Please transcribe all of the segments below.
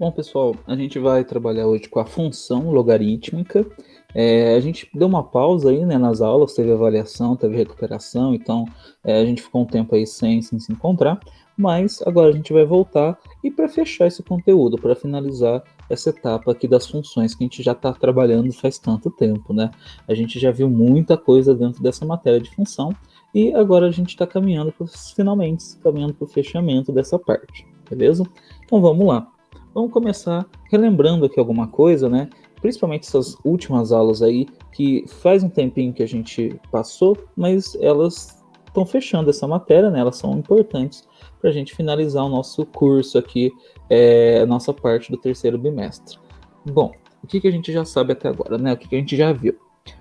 Bom, pessoal, a gente vai trabalhar hoje com a função logarítmica. A gente deu uma pausa aí, né, nas aulas, teve avaliação, teve recuperação, então a gente ficou um tempo aí sem se encontrar, mas agora a gente vai voltar e para fechar esse conteúdo, para finalizar essa etapa aqui das funções que a gente já está trabalhando faz tanto tempo, né? A gente já viu muita coisa dentro dessa matéria de função e agora a gente está caminhando para os finalmente, caminhando para o fechamento dessa parte, beleza? Então vamos lá. Vamos começar relembrando aqui alguma coisa, né? Principalmente essas últimas aulas aí, que faz um tempinho que a gente passou, mas elas estão fechando essa matéria, né? Elas são importantes para a gente finalizar o nosso curso aqui, a nossa parte do terceiro bimestre. Bom, o que a gente já sabe até agora, né? O que a gente já viu?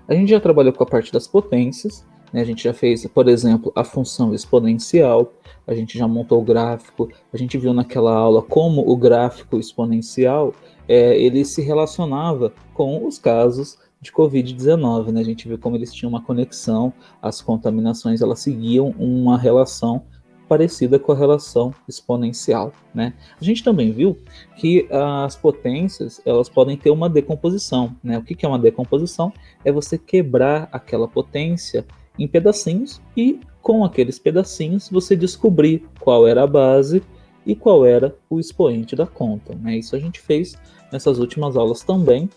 A gente já trabalhou com a parte das potências, né? A gente já fez, por exemplo, a função exponencial, a gente já montou o gráfico, a gente viu naquela aula como o gráfico exponencial ele se relacionava com os casos de Covid-19, né? A gente viu como eles tinham uma conexão, as contaminações elas seguiam uma relação parecida com a relação exponencial, né? A gente também viu que as potências elas podem ter uma decomposição, né? O que é uma decomposição? É você quebrar aquela potência em pedacinhos e com aqueles pedacinhos você descobrir qual era a base e qual era o expoente da conta, né? Isso a gente fez nessas últimas aulas também,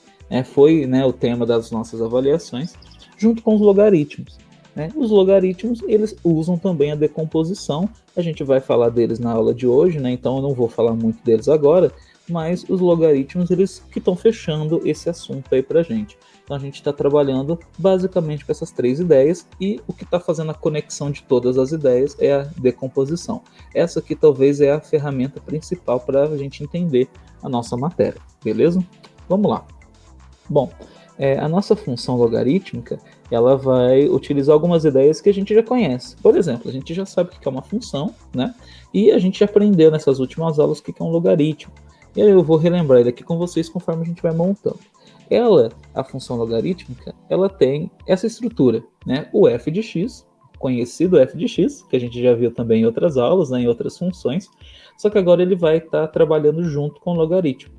foi, né, o tema das nossas avaliações, junto com os logaritmos. Né? Os logaritmos eles usam também a decomposição, a gente vai falar deles na aula de hoje, né? Então eu não vou falar muito deles agora, mas os logaritmos eles que estão fechando esse assunto aí para a gente. Então a gente está trabalhando basicamente com essas três ideias e o que está fazendo a conexão de todas as ideias é a decomposição. Essa aqui talvez é a ferramenta principal para a gente entender a nossa matéria, beleza? Vamos lá. Bom, a nossa função logarítmica ela vai utilizar algumas ideias que a gente já conhece. Por exemplo, a gente já sabe o que é uma função, né? E a gente já aprendeu nessas últimas aulas o que é um logaritmo. E aí eu vou relembrar ele aqui com vocês conforme a gente vai montando. A função logarítmica, ela tem essa estrutura, né? O f de x, conhecido f de x, que a gente já viu também em outras aulas, né, em outras funções, só que agora ele vai estar trabalhando junto com o logaritmo.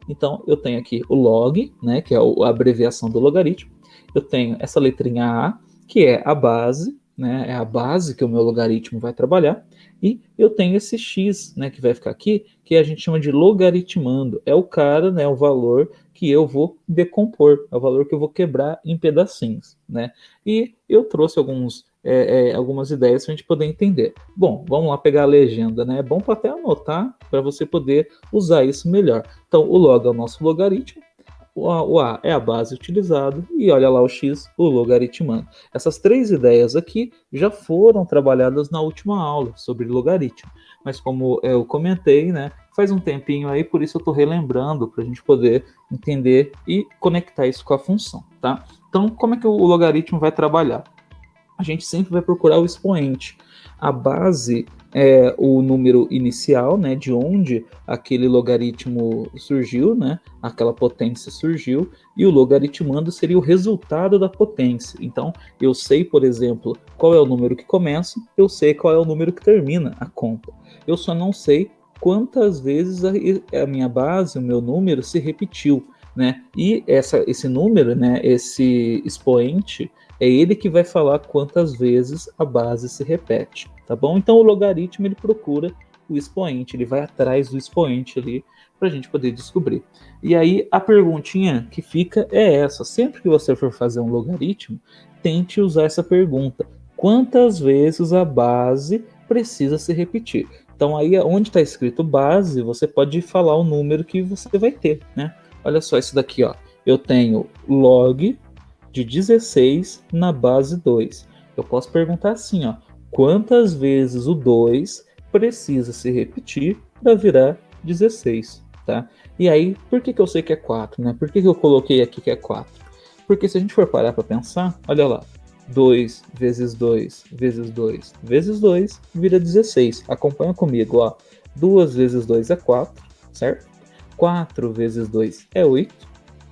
Então, eu tenho aqui o log, né, que é a abreviação do logaritmo. Eu tenho essa letrinha A, que é a base, né, é a base que o meu logaritmo vai trabalhar. E eu tenho esse x, né, que vai ficar aqui, que a gente chama de logaritmando. É o cara, né, o valor que eu vou decompor, é o valor que eu vou quebrar em pedacinhos, né? E eu trouxe algumas ideias para a gente poder entender. Bom, vamos lá pegar a legenda, né? É bom para até anotar para você poder usar isso melhor. Então, o log é o nosso logaritmo, o A é a base utilizada e olha lá o X, o logaritmando. Essas três ideias aqui já foram trabalhadas na última aula sobre logaritmo, mas como eu comentei, né, faz um tempinho aí, por isso eu estou relembrando para a gente poder entender e conectar isso com a função, tá? Então, como é que o logaritmo vai trabalhar? A gente sempre vai procurar o expoente. A base é o número inicial, né, de onde aquele logaritmo surgiu, né, aquela potência surgiu, e o logaritmando seria o resultado da potência. Então, eu sei, por exemplo, qual é o número que começa, eu sei qual é o número que termina a conta. Eu só não sei quantas vezes a minha base, o meu número, se repetiu, né? E esse número, né, esse expoente, é ele que vai falar quantas vezes a base se repete, tá bom? Então o logaritmo ele procura o expoente, ele vai atrás do expoente ali para a gente poder descobrir. E aí a perguntinha que fica é essa: sempre que você for fazer um logaritmo, tente usar essa pergunta: quantas vezes a base precisa se repetir? Então aí onde está escrito base, você pode falar o número que você vai ter, né? Olha só isso daqui, ó. Eu tenho log de 16 na base 2. Eu posso perguntar assim, ó, quantas vezes o 2 precisa se repetir para virar 16, tá? E aí, por que eu sei que é 4, né? Por que eu coloquei aqui que é 4? Porque se a gente for parar para pensar, olha lá, 2 vezes 2 vezes 2 vezes 2 vira 16. Acompanha comigo, ó. 2 vezes 2 é 4, certo? 4 vezes 2 é 8.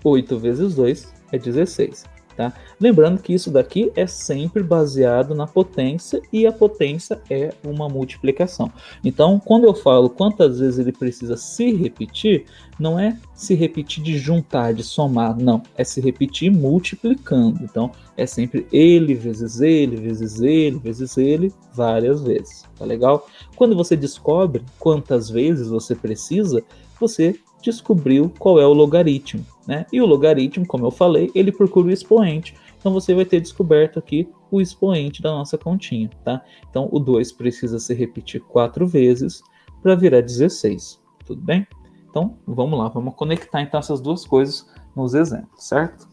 8 vezes 2 é 16. Tá? Lembrando que isso daqui é sempre baseado na potência e a potência é uma multiplicação. Então, quando eu falo quantas vezes ele precisa se repetir, não é se repetir de juntar, de somar, não. É se repetir multiplicando. Então, é sempre ele vezes ele, vezes ele, vezes ele, várias vezes. Tá legal? Quando você descobre quantas vezes você precisa, você descobriu qual é o logaritmo, né? E o logaritmo, como eu falei, ele procura o expoente. Então você vai ter descoberto aqui o expoente da nossa continha, tá? Então o 2 precisa se repetir 4 vezes para virar 16, tudo bem? Então vamos lá, vamos conectar então essas duas coisas nos exemplos, certo?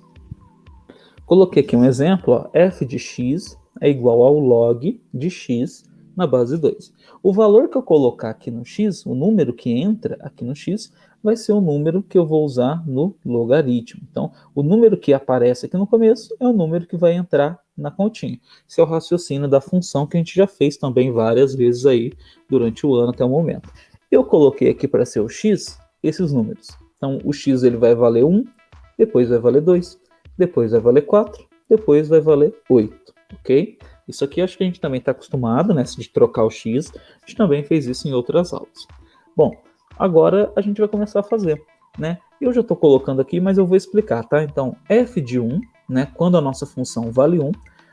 Coloquei aqui um exemplo, ó, f de x é igual ao log de x na base 2. O valor que eu colocar aqui no x, o número que entra aqui no x, vai ser o número que eu vou usar no logaritmo. Então, o número que aparece aqui no começo é o número que vai entrar na continha. Esse é o raciocínio da função que a gente já fez também várias vezes aí durante o ano até o momento. Eu coloquei aqui para ser o x esses números. Então, o x ele vai valer 1, depois vai valer 2, depois vai valer 4, depois vai valer 8, ok? Isso aqui acho que a gente também está acostumado, né, de trocar o x, a gente também fez isso em outras aulas. Bom, agora a gente vai começar a fazer, né? Eu já estou colocando aqui, mas eu vou explicar, tá? Então, f de 1, né, quando a nossa função vale 1,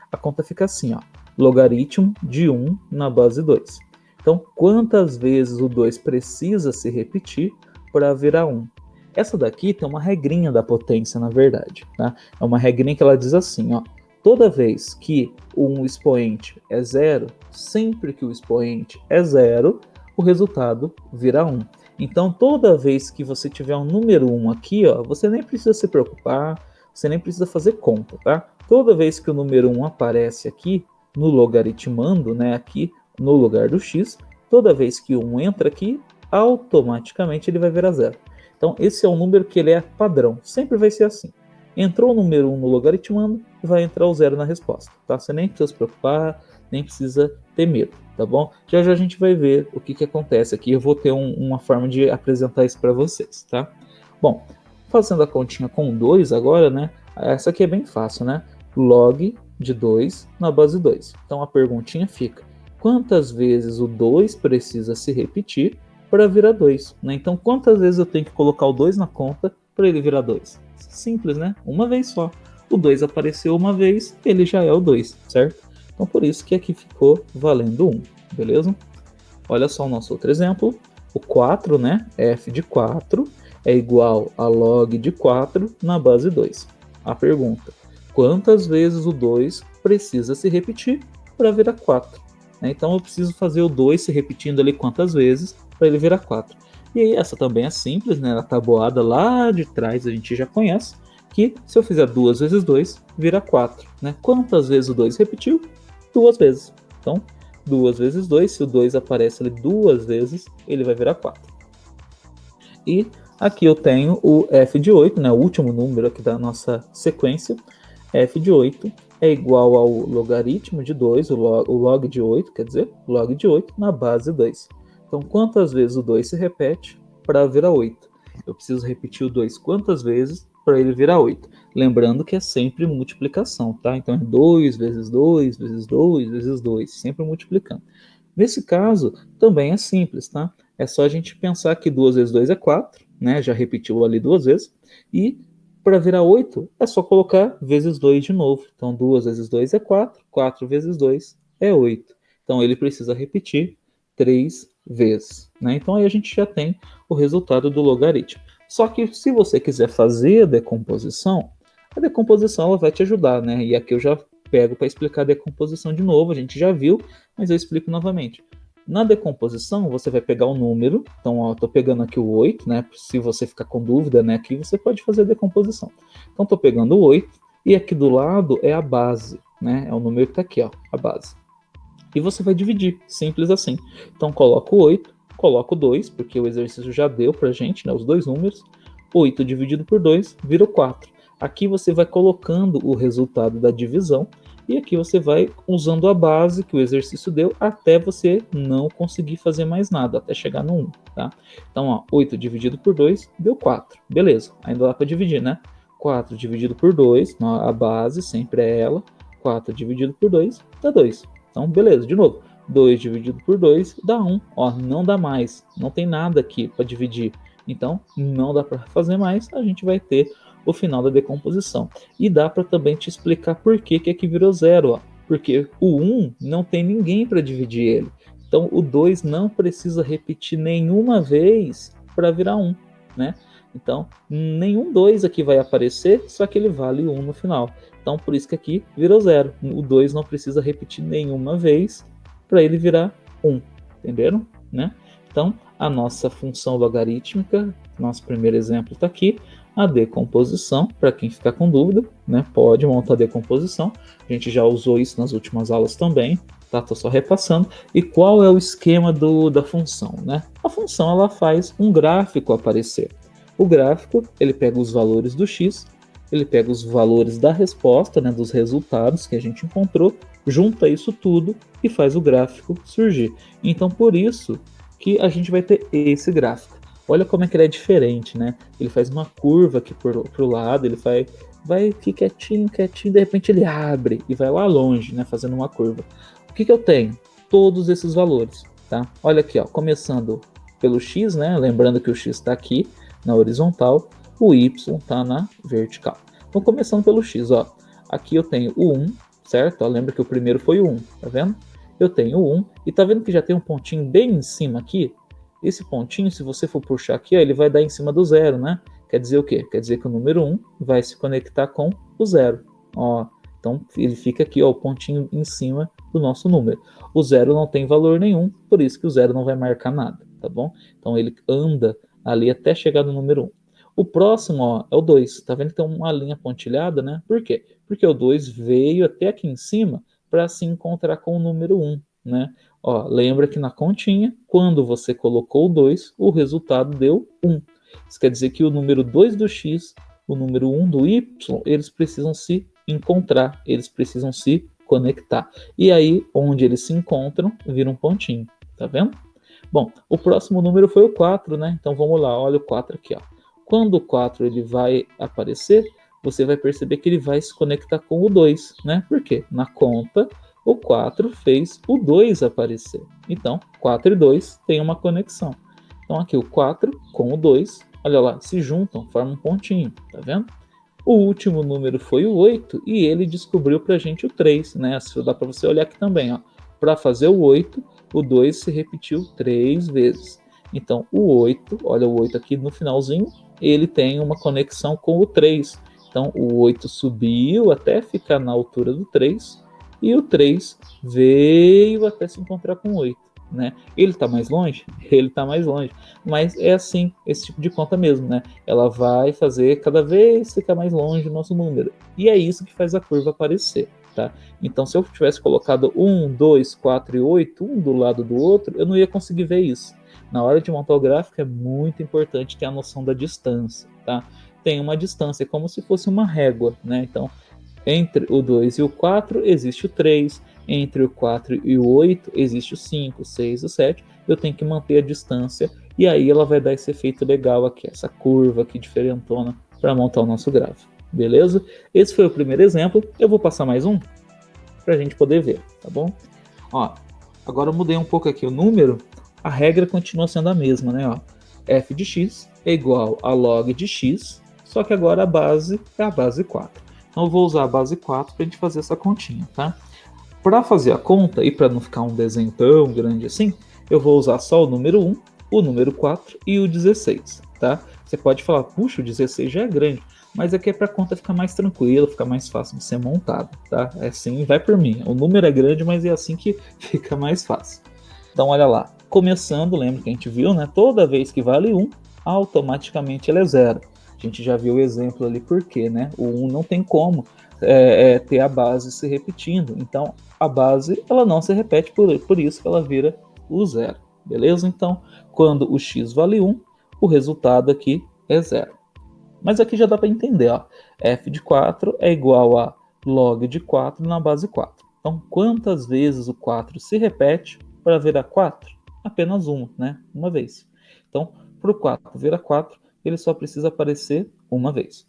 a conta fica assim, ó, logaritmo de 1 na base 2. Então, quantas vezes o 2 precisa se repetir para virar 1? Essa daqui tem uma regrinha da potência, na verdade, tá? É uma regrinha que ela diz assim, ó, toda vez que um expoente é zero, sempre que o expoente é zero, o resultado vira 1. Então, toda vez que você tiver um número 1 aqui, ó, você nem precisa se preocupar, você nem precisa fazer conta, tá? Toda vez que o número 1 aparece aqui, no logaritmando, né, aqui no lugar do x, toda vez que 1 entra aqui, automaticamente ele vai virar zero. Então, esse é um número que ele é padrão, sempre vai ser assim. Entrou o número 1 no logaritmando, vai entrar o zero na resposta, tá? Você nem precisa se preocupar, nem precisa ter medo, tá bom? Já já a gente vai ver o que acontece aqui, eu vou ter uma forma de apresentar isso para vocês, tá? Bom, fazendo a continha com 2 agora, né? Essa aqui é bem fácil, né? Log de 2 na base 2. Então a perguntinha fica, quantas vezes o 2 precisa se repetir para virar 2, né? Então, quantas vezes eu tenho que colocar o 2 na conta para ele virar 2? Simples, né? Uma vez só. O 2 apareceu uma vez, ele já é o 2, certo? Então, por isso que aqui ficou valendo 1, beleza? Olha só o nosso outro exemplo. O 4, né? f de 4 é igual a log de 4 na base 2. A pergunta, quantas vezes o 2 precisa se repetir para virar 4? Então, eu preciso fazer o 2 se repetindo ali quantas vezes para ele virar 4. E aí, essa também é simples, né? A tabuada lá de trás a gente já conhece, que se eu fizer 2 vezes 2, vira 4. Né? Quantas vezes o 2 repetiu? 2 vezes. Então, 2 vezes 2, se o 2 aparece ali 2 vezes, ele vai virar 4. E aqui eu tenho o f de 8, né? O último número aqui da nossa sequência. f de 8 é igual ao logaritmo de 2, o log de 8, quer dizer, log de 8 na base 2. Então, quantas vezes o 2 se repete para virar 8? Eu preciso repetir o 2 quantas vezes para ele virar 8? Lembrando que é sempre multiplicação, tá? Então, é 2 vezes 2, vezes 2, vezes 2, sempre multiplicando. Nesse caso, também é simples, tá? É só a gente pensar que 2 vezes 2 é 4, né? Já repetiu ali 2 vezes. E para virar 8, é só colocar vezes 2 de novo. Então, 2 vezes 2 é 4, 4 vezes 2 é 8. Então, ele precisa repetir 3 vezes. Né? Então, aí a gente já tem o resultado do logaritmo. Só que se você quiser fazer a decomposição ela vai te ajudar, né? E aqui eu já pego para explicar a decomposição de novo, a gente já viu, mas eu explico novamente. Na decomposição, você vai pegar o número, então ó, eu estou pegando aqui o 8, né? Se você ficar com dúvida, né, aqui você pode fazer a decomposição. Então, estou pegando o 8, e aqui do lado é a base, né? É o número que está aqui, ó, a base. E você vai dividir, simples assim. Então, coloca o 8, coloca o 2, porque o exercício já deu para a gente, né, os dois números. 8 dividido por 2 vira o 4. Aqui você vai colocando o resultado da divisão e aqui você vai usando a base que o exercício deu até você não conseguir fazer mais nada, até chegar no 1, tá? Então, ó, 8 dividido por 2 deu 4. Beleza, ainda dá para dividir, né? 4 dividido por 2, a base sempre é ela, 4 dividido por 2 dá 2. Então, beleza, de novo, 2 dividido por 2 dá 1. Ó, não dá mais, não tem nada aqui para dividir. Então, não dá para fazer mais, a gente vai ter o final da decomposição. E dá para também te explicar por que aqui virou 0, ó. Porque o 1 não tem ninguém para dividir ele. Então, o 2 não precisa repetir nenhuma vez para virar 1, né? Então, nenhum 2 aqui vai aparecer, só que ele vale 1 no final. Então, por isso que aqui virou 0. O 2 não precisa repetir nenhuma vez para ele virar 1. Entenderam? Né? Então, a nossa função logarítmica, nosso primeiro exemplo está aqui. A decomposição, para quem ficar com dúvida, né, pode montar a decomposição. A gente já usou isso nas últimas aulas também. Tá? Tô só repassando. E qual é o esquema da função, né? A função ela faz um gráfico aparecer. O gráfico, ele pega os valores do x, ele pega os valores da resposta, né, dos resultados que a gente encontrou, junta isso tudo e faz o gráfico surgir. Então, por isso que a gente vai ter esse gráfico. Olha como é que ele é diferente, né? Ele faz uma curva aqui pro lado, ele vai aqui quietinho, de repente ele abre e vai lá longe, né, fazendo uma curva. O que eu tenho? Todos esses valores, tá? Olha aqui, ó, começando pelo x, né? Lembrando que o x está aqui na horizontal, o y está na vertical. Então, começando pelo x, ó, aqui eu tenho o 1, certo? Ó, lembra que o primeiro foi o 1, tá vendo? Eu tenho o 1, e tá vendo que já tem um pontinho bem em cima aqui? Esse pontinho, se você for puxar aqui, ó, ele vai dar em cima do 0, né? Quer dizer o quê? Quer dizer que o número 1 vai se conectar com o 0. Ó, então, ele fica aqui, ó, o pontinho em cima do nosso número. O 0 não tem valor nenhum, por isso que o 0 não vai marcar nada, tá bom? Então, ele anda ali até chegar no número 1. O próximo, ó, é o 2. Tá vendo que tem uma linha pontilhada, né? Por quê? Porque o 2 veio até aqui em cima para se encontrar com o número 1, né? Ó, lembra que na continha, quando você colocou o 2, o resultado deu 1. Isso quer dizer que o número 2 do x, o número 1 do y, eles precisam se encontrar, eles precisam se conectar. E aí, onde eles se encontram, vira um pontinho, tá vendo? Bom, o próximo número foi o 4, né? Então vamos lá, olha o 4 aqui, ó. Quando o 4 ele vai aparecer, você vai perceber que ele vai se conectar com o 2, né? Por quê? Na conta, o 4 fez o 2 aparecer. Então, 4 e 2 tem uma conexão. Então aqui o 4 com o 2, olha lá, se juntam, formam um pontinho, tá vendo? O último número foi o 8 e ele descobriu pra gente o 3, né? Dá para você olhar aqui também, ó. Para fazer o 8, o 2 se repetiu 3 vezes. Então, o 8, olha o 8 aqui no finalzinho, ele tem uma conexão com o 3. Então, o 8 subiu até ficar na altura do 3 e o 3 veio até se encontrar com o 8. Né? Ele está mais longe? Ele está mais longe. Mas é assim, esse tipo de conta mesmo, né? Ela vai fazer cada vez ficar mais longe o nosso número. E é isso que faz a curva aparecer. Tá? Então, se eu tivesse colocado 1, 2, 4 e 8, um do lado do outro, eu não ia conseguir ver isso. Na hora de montar o gráfico, é muito importante ter a noção da distância. Tá? Tem uma distância, como se fosse uma régua. Né? Então, entre o 2 e o 4 existe o 3, entre o 4 e o 8 existe o 5, o 6 e o 7. Eu tenho que manter a distância e aí ela vai dar esse efeito legal aqui, essa curva aqui diferentona para montar o nosso gráfico. Beleza? Esse foi o primeiro exemplo. Eu vou passar mais um para a gente poder ver, tá bom? Ó, agora eu mudei um pouco aqui o número, a regra continua sendo a mesma, né? Ó, f de x é igual a log de x, só que agora a base é a base 4. Então eu vou usar a base 4 para a gente fazer essa continha, tá? Para fazer a conta e para não ficar um desenho tão grande assim, eu vou usar só o número 1, o número 4 e o 16, tá? Você pode falar, puxa, o 16 já é grande, mas aqui é para a conta ficar mais tranquila, ficar mais fácil de ser montada, tá? É assim, vai por mim. O número é grande, mas é assim que fica mais fácil. Então, olha lá. Começando, lembra que a gente viu, né? Toda vez que vale 1, automaticamente ele é 0. A gente já viu o exemplo ali por quê, né? O 1 não tem como ter a base se repetindo. Então, a base ela não se repete, por isso que ela vira o 0. Beleza? Então, quando o x vale 1, o resultado aqui é 0. Mas aqui já dá para entender, ó. F de 4 é igual a log de 4 na base 4. Então, quantas vezes o 4 se repete para virar 4? Apenas uma, né? Uma vez. Então, para o 4 virar 4, ele só precisa aparecer uma vez.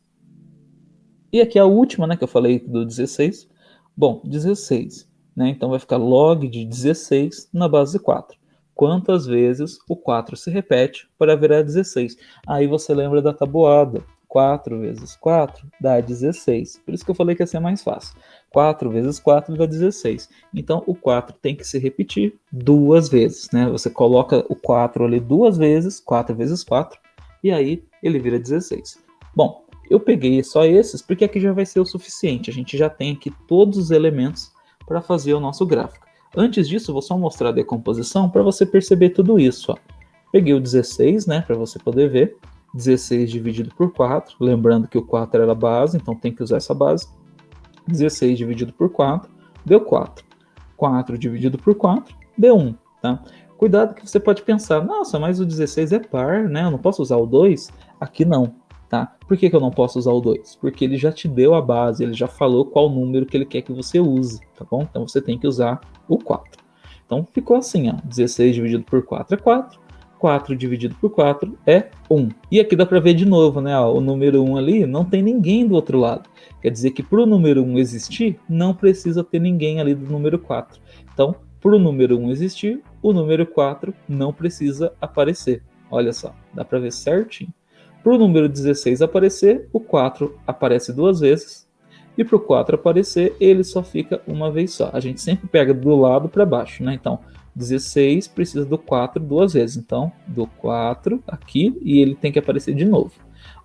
E aqui a última, né, que eu falei do 16. Bom, 16, né, então vai ficar log de 16 na base de 4. Quantas vezes o 4 se repete para virar 16? Aí você lembra da tabuada. 4 vezes 4 dá 16. Por isso que eu falei que ia ser mais fácil. 4 vezes 4 dá 16. Então o 4 tem que se repetir duas vezes, né? Você coloca o 4 ali duas vezes, 4 vezes 4, e aí ele vira 16. Bom, eu peguei só esses porque aqui já vai ser o suficiente. A gente já tem aqui todos os elementos para fazer o nosso gráfico. Antes disso, vou só mostrar a decomposição para você perceber tudo isso. Ó. Peguei o 16, né, para você poder ver. 16 dividido por 4, lembrando que o 4 era a base, então tem que usar essa base. 16 dividido por 4, deu 4. 4 dividido por 4, deu 1. Tá? Cuidado que você pode pensar, nossa, mas o 16 é par, né? Eu não posso usar o 2? Aqui não. Tá? Por que eu não posso usar o 2? Porque ele já te deu a base, ele já falou qual número que ele quer que você use, tá bom? Então você tem que usar o 4. Então ficou assim, ó, 16 dividido por 4 é 4, 4 dividido por 4 é 1. E aqui dá para ver de novo, né? Ó, o número 1 ali não tem ninguém do outro lado. Quer dizer que para o número 1 existir, não precisa ter ninguém ali do número 4. Então, para o número 1 existir, o número 4 não precisa aparecer. Olha só, dá para ver certinho. Para o número 16 aparecer, o 4 aparece duas vezes. E para o 4 aparecer, ele só fica uma vez só. A gente sempre pega do lado para baixo, né? Então, 16 precisa do 4 duas vezes. Então, do 4 aqui e ele tem que aparecer de novo.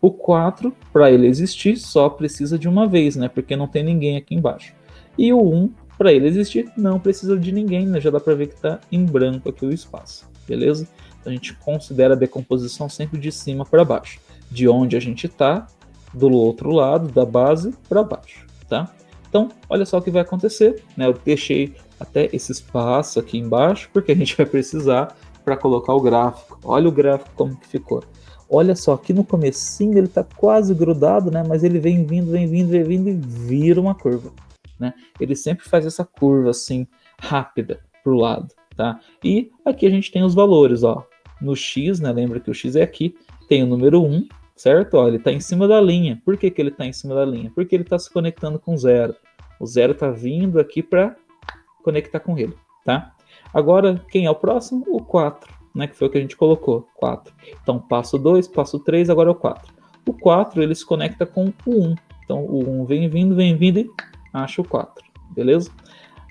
O 4, para ele existir, só precisa de uma vez, né? Porque não tem ninguém aqui embaixo. E o 1, para ele existir, não precisa de ninguém, né? Já dá para ver que está em branco aqui o espaço, beleza? Então, a gente considera a decomposição sempre de cima para baixo. De onde a gente está, do outro lado, da base para baixo, tá? Então, olha só o que vai acontecer, né? Eu deixei até esse espaço aqui embaixo, porque a gente vai precisar para colocar o gráfico. Olha o gráfico como que ficou. Olha só, aqui no comecinho ele está quase grudado, né? Mas ele vem vindo e vira uma curva, né? Ele sempre faz essa curva assim, rápida, para o lado, tá? E aqui a gente tem os valores, ó. No X, né? Lembra que o X é aqui, tem o número 1, certo? Ó, ele está em cima da linha. Por que ele está em cima da linha? Porque ele está se conectando com zero. O zero está vindo aqui para conectar com ele, tá? Agora, quem é o próximo? O 4, né? Que foi o que a gente colocou, 4. Então, passo 2, passo 3, agora é o 4. O 4, ele se conecta com o 1. Então, o 1 vem vindo e acha o 4, beleza?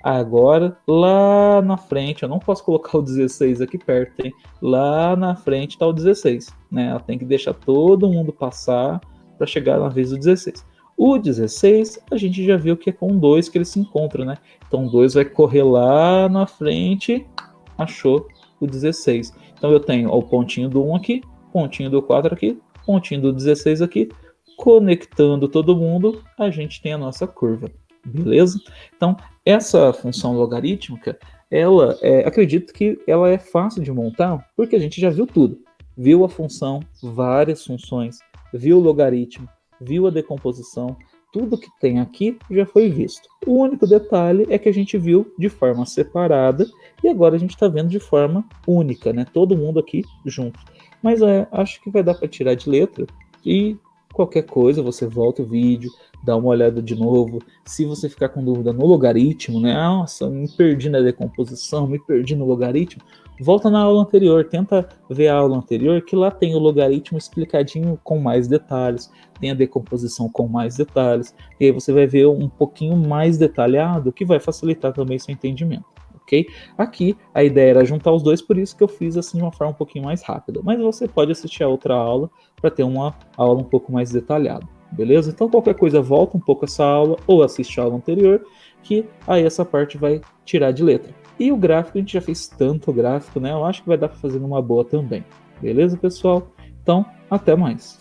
Agora, lá na frente, eu não posso colocar o 16 aqui perto, hein? Lá na frente está o 16, né? Ela tem que deixar todo mundo passar para chegar na vez do 16. O 16, a gente já viu que é com 2 que ele se encontra, né? Então, 2 vai correr lá na frente, achou o 16. Então, eu tenho ó, o pontinho do 1 aqui, pontinho do 4 aqui, pontinho do 16 aqui, conectando todo mundo, a gente tem a nossa curva. Beleza? Então, essa função logarítmica, ela acredito que ela é fácil de montar, porque a gente já viu tudo. Viu a função, várias funções, viu o logaritmo, viu a decomposição, tudo que tem aqui já foi visto. O único detalhe é que a gente viu de forma separada e agora a gente está vendo de forma única, né? Todo mundo aqui junto. Mas acho que vai dar para tirar de letra e qualquer coisa você volta o vídeo, dá uma olhada de novo. Se você ficar com dúvida no logaritmo, né? Nossa, me perdi na decomposição, me perdi no logaritmo. Volta na aula anterior, tenta ver a aula anterior, que lá tem o logaritmo explicadinho com mais detalhes, tem a decomposição com mais detalhes, e aí você vai ver um pouquinho mais detalhado, que vai facilitar também seu entendimento. Okay? Aqui a ideia era juntar os dois, por isso que eu fiz assim de uma forma um pouquinho mais rápida. Mas você pode assistir a outra aula para ter uma aula um pouco mais detalhada, beleza? Então qualquer coisa volta um pouco essa aula ou assiste a aula anterior, que aí essa parte vai tirar de letra. E o gráfico, a gente já fez tanto gráfico, né? Eu acho que vai dar para fazer numa boa também. Beleza, pessoal? Então, até mais.